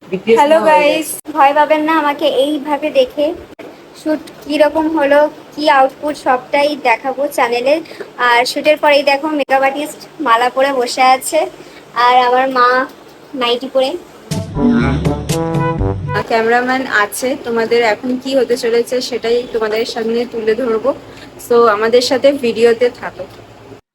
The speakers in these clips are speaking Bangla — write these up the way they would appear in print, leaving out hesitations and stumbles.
হ্যালো গাইস, ভয় পাবেন না আমাকে এইভাবে দেখে। শুট কিরকম হলো, কি আউটপুট সবটাই দেখাবো চ্যানেলে। আর শুটের পরেই দেখো মেকআপ আর্টিস্ট মালা পরে বসে আছে, আর আমার মা নাইটি পরে। ক্যামেরাম্যান আছে, তোমাদের এখন কি হতে চলেছে সেটাই তোমাদের সামনে তুলে ধরবো। সো আমাদের সাথে ভিডিওতে থাকো।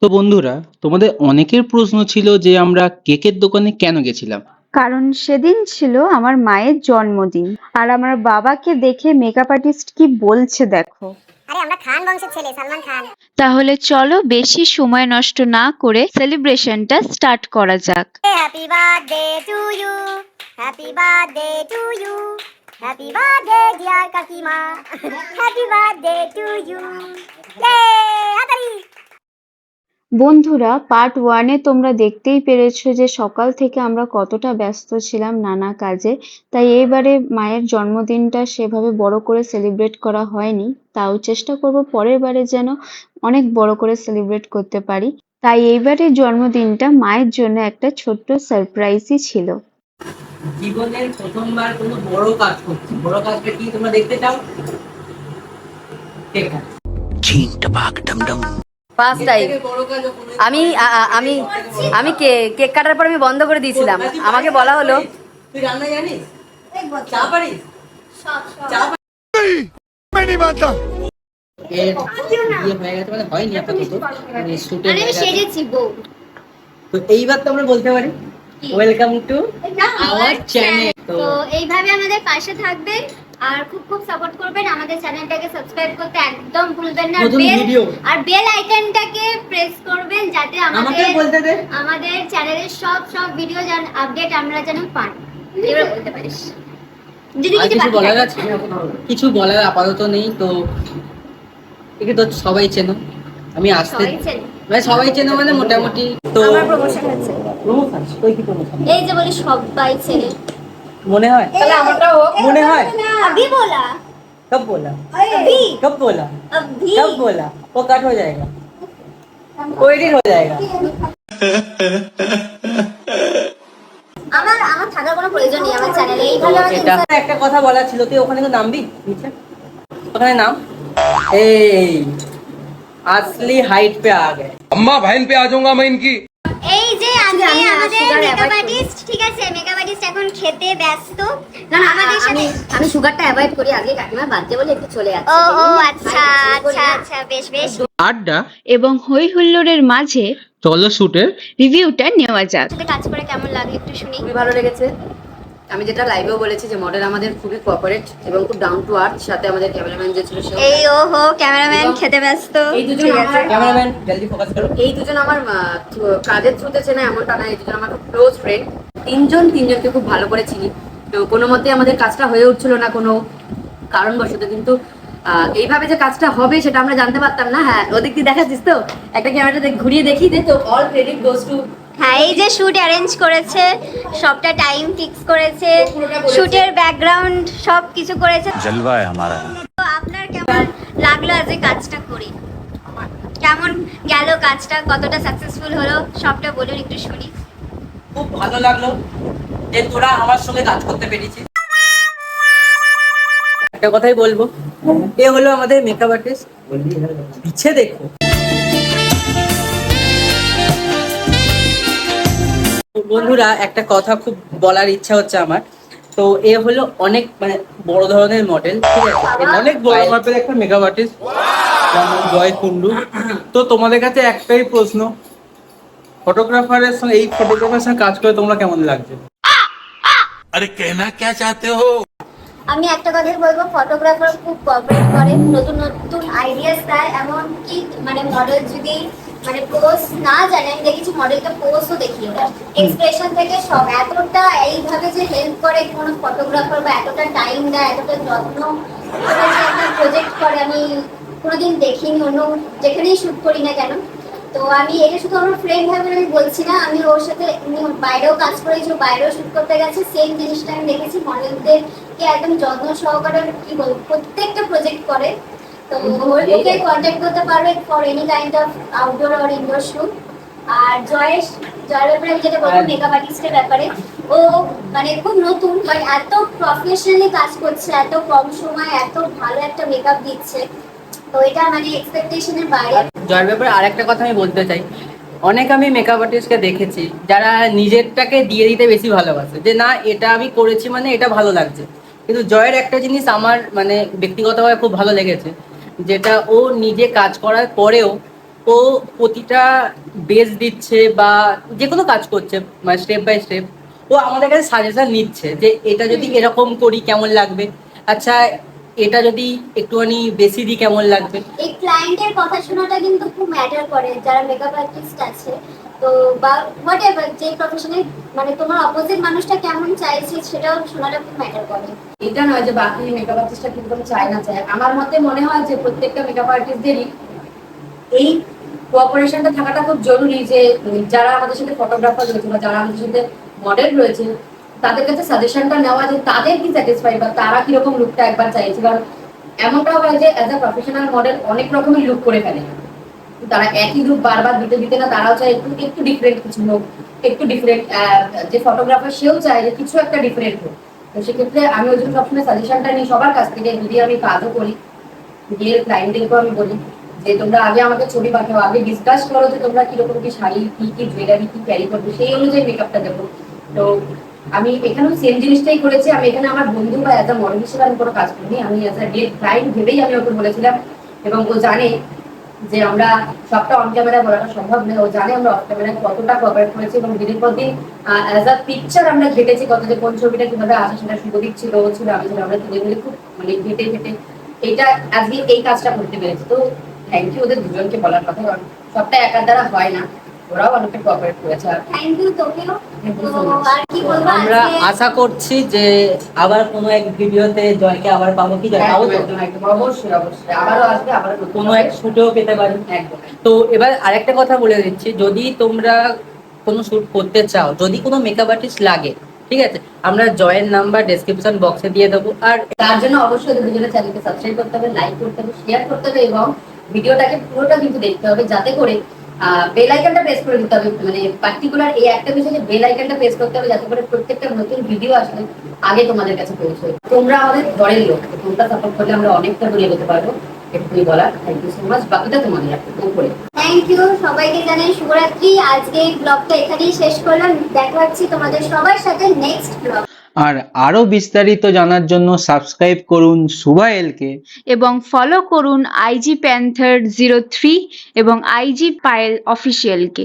তো বন্ধুরা, তোমাদের অনেকের প্রশ্ন ছিল যে আমরা কেকের দোকানে কেন গেছিলাম। কারণ সেদিন ছিল আমার মায়ের জন্মদিন, আর আমার বাবাকে দেখে মেকআপ আর্টিস্ট কি বলছে দেখো। আরে আমরা খান বংশের ছেলে, সালমান খান। তাহলে চলো বেশি সময় নষ্ট না করে সেলিব্রেশনটা স্টার্ট করা যাক। Happy birthday to you, happy birthday to you, happy birthday dear কাকিমা, হ্যাপি বার্থডে টু ইউ। হাতালি। বন্ধুরা, পার্ট 1-এ তোমরা দেখতেই পেরেছো যে সকাল থেকে আমরা কতটা ব্যস্ত ছিলাম নানা কাজে। তাই এইবারে মায়ের জন্মদিনটা সেভাবে বড় করে সেলিব্রেট করা হয়নি, তাও চেষ্টা করব পরের বারে যেন অনেক বড় করে সেলিব্রেট করতে পারি। তাই এইবারের জন্মদিনটা মায়ের জন্য একটা ছোট্ট সারপ্রাইজই ছিল। জীবনের প্রথমবার কোনো বড় কাজ করছি। বড় কাজটা কি তোমরা দেখতে চাও? ঠিক আছে। ফার্স্ট টাইম আমি আমি আমি কেক কাটার পর আমি বন্ধ করে দিয়েছিলাম। আমাকে বলা হলো তুই রান্না জানিস? চা পারিস? চা এর ইয়ে হয়ে গেছে, মানে হয়নি আপাতত, মানে শুটে হয়ে গেছে। তো এইবার তো আমরা বলতে পারি ওয়েলকাম টু আওয়ার চ্যানেল। তো এইভাবে আমাদের পাশে থাকবেন আর খুব খুব সাপোর্ট করবেন। আমাদের চ্যানেলটাকে সাবস্ক্রাইব করতে একদম ভুলবেন না। নতুন ভিডিও আর বেল আইকনটাকে প্রেস করবেন যাতে আমাকে বলতে দে। আমাদের চ্যানেলের সব ভিডিও আপডেট আমরা যেন পান। এবার বলতে পারিস যদি আর কিছু কিছু বাকি বলার থাকে। আছে? কিছু বলার আপাতত নেই। তো একে তো সবাই চেনো, আমি আসতে সবাই চেনে। মানে সবাই চেনো মানে মোটামুটি। তো আমার প্রমোশন হচ্ছে, প্রমোশন তুই কি প্রমোশন এই যে বলি সবাই চেনে। মনে হয়? তাহলে আমারটাও হোক। মনে হয়? अभी बोला, कब बोला? अभी कब बोला? अभी कब बोला? वो कट हो जाएगा, वो एडिट हो जाएगा। আমার আমার থাকার কোনো প্রয়োজন নেই আমার চ্যানেলে। এইভাবে আমাকে এটা একটা কথা বলা ছিল, তুই ওখানে তো নামবি নিচে, ওখানে নাম। এই असली हाइट पे आ गए। अम्मा बहन पे आ जाऊंगा मैं इनकी। এই যে আজকে আমি আমাদের sugar মেকআপ avoid করি। আর্টিস্ট, ঠিক আছে, মেকআপ আর্টিস্ট এখন খেতে ব্যস্ত। না না আমাদের সাথে আমি সুগারটা অ্যাভয়েড করি, আগে কাকিমার বার্থডে বলে একটু চলে যাচ্ছে। ও আচ্ছা আচ্ছা আচ্ছা, বেশ বেশ। আড্ডা এবং হই হুল্লোড়ের মাঝে চলো শুটের রিভিউটা নেওয়া যাক। সাথে কাজ করে কেমন লাগে একটু শুনি। খুবই ভালো লেগেছে। আমি যেটা লাইভেও বলেছি যে মডেল আমাদের খুবই কোঅপারেট এবং খুব ডাউন টু আর্থ। সাথে আমাদের ক্যামেরাম্যান যে ছিল সে এই ওহো, ক্যামেরাম্যান খেতে ব্যস্ত। এই দুজন ঠিক আছে। আমার कैमरामैन जल्दी फोकस करो। এই দুজন আমার কাজের থ্রুতে চেনা এমনটা না, এই দুজন আমার খুব ক্লোজ ফ্রেন্ড। তিনজনকে খুব ভালো করে চিনি। তো কোনো মতে আমাদের কাজটা হয়ে উঠছিল না কোনো কারণবশত, কিন্তু এইভাবে যে কাজটা হবে সেটা আমরা জানতে পারতাম না। হ্যাঁ, ওদিক দিয়ে দেখাচ্ছিস তো, একটা ক্যামেরাটা ঘুরিয়ে দেখি দে। তো অল ক্রেডিট গোজ টু। হ্যাঁ, এই যে শুট অ্যারেঞ্জ করেছে, সবটা টাইম ফিক্স করেছে, শুটের ব্যাকগ্রাউন্ড সব কিছু করেছে। जलवा है हमारा। তো আপনার কেমন লাগলো আজ এই কাজটা করে? কেমন গেল কাজটা, কতটা সাকসেসফুল হলো সবটা বলুন একটু শুনি। খুব ভালো লাগলো যে তোরা আমার সঙ্গে কাজ করতে পেরেছিস। একটা কথাই বলবো, এ হলো আমাদের মেকআপ আর্টিস্ট। পিছে দেখো। বন্ধুরা, একটা কথা খুব বলার ইচ্ছা হচ্ছে আমার। তো এ হলো অনেক মানে বড় ধরনের মডেল, ঠিক আছে, অনেক বড় মাপের একটা মেকআপ আর্টিস্ট, জয় কুন্ডু। তো তোমাদের কাছে একটাই প্রশ্ন, ফটোগ্রাফারের সঙ্গে এই ফটোগ্রাফারের সঙ্গে কাজ করে তোমরা কেমন লাগছে? अरे कहना क्या चाहते हो? আমি একটা কথাই বলবো, ফটোগ্রাফার খুব কোঅপারেট করে, নতুন নতুন আইডিয়াস দেয়। এমন কি মানে মডেল যদি মানে পোজ না জানে, আমি দেখেছি মডেলকে পোজও দেখিয়ে ওরা এক্সপ্রেশন থেকে সব এতটা এইভাবে যে হেল্প করে কোনো ফটোগ্রাফার, বা এতটা টাইম দেয়, এতটা যত্ন করে যে একটা প্রজেক্ট করে, আমি কোনোদিন দেখিনি অন্য যেখানেই শুট করি না কেন। তো আমি এটা শুধু আমার ফ্রেন্ড ভাবে আমি বলছি না, আমি ওর সাথে বাইরেও কাজ করেছি, বাইরেও শুট করতে গেছে, সেম জিনিসটা আমি দেখেছি। মডেলদেরকে একদম যত্ন সহকারে কি বলবো প্রত্যেকটা প্রজেক্ট করে। তো ওকে কন্ট্যাক্ট করতে পারবে for any kind of outdoor or indoor shoot. আর জয়ের ব্যাপারে আমি যেটা বলবো, মেকআপ আর্টিস্টের ব্যাপারে, ও মানে খুব নতুন, বাট এত প্রফেশনালি কাজ করছে, এত কম সময় এত ভালো একটা মেকআপ দিচ্ছে, তো এটা মানে এক্সপেকটেশনের বাইরে। জয়ের ব্যাপারে আর একটা কথা আমি বলতে চাই, অনেক আমি মেকআপ আর্টিস্টকে দেখেছি যারা নিজেরটাকে দিয়ে দিতে বেশি ভালোবাসে, যে না এটা আমি করেছি মানে এটা ভালো লাগছে। কিন্তু জয়ের একটা জিনিস আমার মানে ব্যক্তিগতভাবে খুব ভালো লেগেছে, যেটা ও নিজে কাজ করার পরেও ও প্রতিটা বেস দিচ্ছে বা যে কোনো কাজ করছে মানে স্টেপ বাই স্টেপ ও আমাদের কাছে সাজেশন নিচ্ছে যে এটা যদি এরকম করি কেমন লাগবে, আচ্ছা এটা যদি একটুখানি বেশি দিই কেমন লাগবে। এই ক্লায়েন্টের কথা শোনাটা কিন্তু খুব ম্যাটার করে, যারা মেকআপ আর্টিস্ট আছে তো বা হোয়াটএভার যে প্রফেশনে, মানে তোমার অপোজিট মানুষটা কেমন চাইছে সেটাও শোনাটা খুব ম্যাটার করে। এটা নয় যে বাকি মেকআপ আর্টিস্টরা কিন্তু চায় না চায়, আমার মতে মনে হয় যে প্রত্যেকটা মেকআপ আর্টিস্টদেরই এই কোঅপারেশনটা থাকাটা খুব জরুরি, যে যারা আমাদের সাথে ফটোগ্রাফার রয়েছে বা যারা আমাদের সাথে মডেল রয়েছে তাদের কাছে সাজেশনটা নেওয়া, যে তাদের কি স্যাটিসফাই বা তারা কিরকম লুকটা একবার চাইছে। কারণ এমনটা হয় যে অ্যাজ আ প্রফেশনাল মডেল অনেক রকমের লুক করে ফেলে, তারা একই লুক বারবার দিতে দিতে না, তারাও চায় একটু একটু ডিফারেন্ট কিছু হোক, একটু ডিফারেন্ট। যে ফটোগ্রাফার সেও চায় যে কিছু একটা ডিফারেন্ট হোক। তো সেক্ষেত্রে আমি ওই জন্য সবসময় সাজেশনটা নিই সবার কাছ থেকে, যদি আমি কাজও করি গিয়ে ক্লায়েন্টদেরকেও আমি বলি যে তোমরা আগে আমাকে ছবি পাঠাও, আগে ডিসকাস করো যে তোমরা কিরকম কি শাড়ি কি কি জুয়েলারি কি ক্যারি করবে, সেই অনুযায়ী মেকআপটা দেবো। তো আমি এখানেও সেম জিনিসটাই করেছি, আমি এখানে আমার বন্ধু বা অ্যাজ আ মডেল হিসেবে আমি কোনো কাজ করিনি, আমি অ্যাজ আ ডিরেক্ট ক্লায়েন্ট ভেবেই আমি ওকে বলেছিলাম। এবং ও জানে যে আমরা সবটা অন ক্যামেরা বলাটা সম্ভব নয়, ও জানে আমরা অফ ক্যামেরায় কতটা কোঅপারেট করেছি এবং দিনের পর দিন অ্যাজ আ পিকচার আমরা ঘেটেছি কত, যে কোন ছবিটা কিভাবে আসে সেটা শুভদীপ ছিল, ও ছিল, আমি ছিল, আমরা তুলে মিলে খুব মানে ঘেটে ঘেটে এইটা আজকে এই কাজটা করতে পেরেছি। তো থ্যাংক ইউ ওদের দুজনকে বলার কথা, কারণ সবটা একার দ্বারা হয় না, ওরাও অনেকটা কোঅপারেট করেছে। আর থ্যাংক ইউ তোকেও। Thank you তো so much. আর কি বলবো, আমরা আজকে আশা করছি যে আবার কোনো এক ভিডিওতে জয়কে আবার পাবো, কি জয় পাবো তো? একদম একদম অবশ্যই অবশ্যই আবারও আসবে, আবারও নতুন কোনো এক শুটেও পেতে পারি। একদম। তো এবার আরেকটা কথা বলে দিচ্ছি, যদি তোমরা কোনো শুট করতে চাও, যদি কোনো মেকআপ আর্টিস্ট লাগে, ঠিক আছে, আমরা জয়ের নাম্বার ডেসক্রিপশন বক্সে দিয়ে দেবো। আর তার জন্য অবশ্যই ওদের দুজনের চ্যানেলকে সাবস্ক্রাইব করতে হবে, লাইক করতে হবে, শেয়ার করতে হবে এবং ভিডিওটাকে পুরোটা কিন্তু দেখতে হবে, যাতে করে বেল আইকনটা প্রেস করে দিতে হবে। মানে পার্টিকুলার এই একটা বিষয়ে বেল আইকনটা প্রেস করতে হবে, যাতে করে প্রত্যেকটা নতুন ভিডিও আসলে আগে তোমাদের কাছে পৌঁছয়। তোমরা আমাদের ঘরের লোক, তোমরা সাপোর্ট করলে আমরা অনেকটা দূরে যেতে পারবো, এটুকুই বলার। থ্যাংক ইউ সো মাচ, বাকিটা তোমাদের একটু করে। থ্যাংক ইউ সবাইকে, জানাই শুভরাত্রি। আজকে এই ব্লগটা এখানেই শেষ করলাম, দেখা হচ্ছে তোমাদের সবার সাথে নেক্সট ব্লগ। আর আরো বিস্তারিত জানার জন্য সাবস্ক্রাইব করুন শুভাএলকে এবং ফলো করুন আইজি প্যান্থার 03 এবং আইজি পায়েল অফিসিয়ালকে।